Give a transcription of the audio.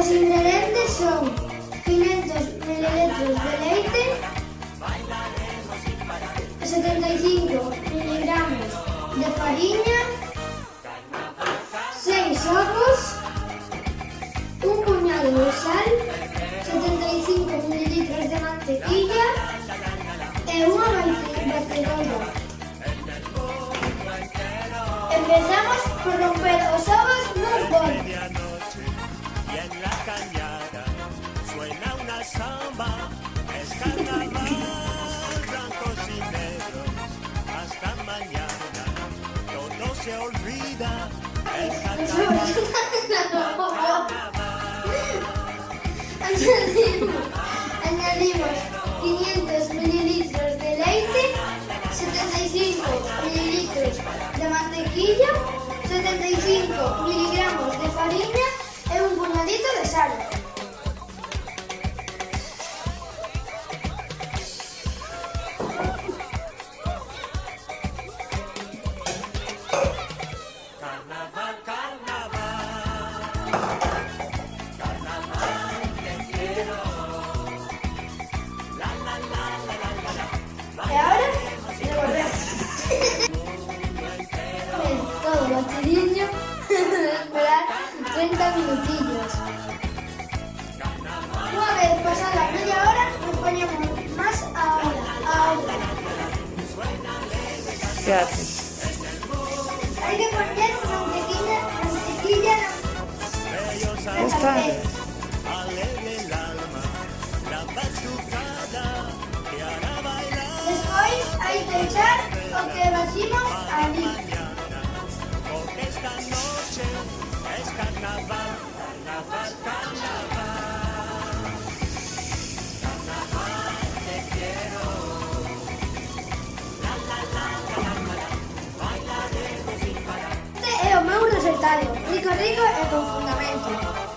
Os ingredientes son 500 mililitros de leite, 75 miligramos de farina, 6 ovos, un puñado de sal, 75 mililitros de mantequilla e unha batidora. Empezamos por romper os ovos nos bolos. Y en la cañada suena una samba, es carnaval, blancos y negros, hasta mañana, todo se olvida, es carnaval. Añadimos 500 mililitros de leite, 75 mililitros de mantequilla, 75 miligramos de farina e un puñadito de sal. Carnaval, carnaval, carnaval te quiero. La la la la la la la. Y ahora revolvemos. Todo batidillo. Esperar 30 minutillos. Una vez pasada media hora, nos ponemos más ahora. ¿Qué haces? Hay que poner mantequilla Ya está. Alegre el alma, la batucada que hará bailar Después hay que echar lo que vasimos allí. mañana, porque esta noche es carnaval, carnaval, carnaval. Carnaval te quiero. La la la la la la la, bailaremos sin parar. Este é o meu resultado. Rico e con fundamento.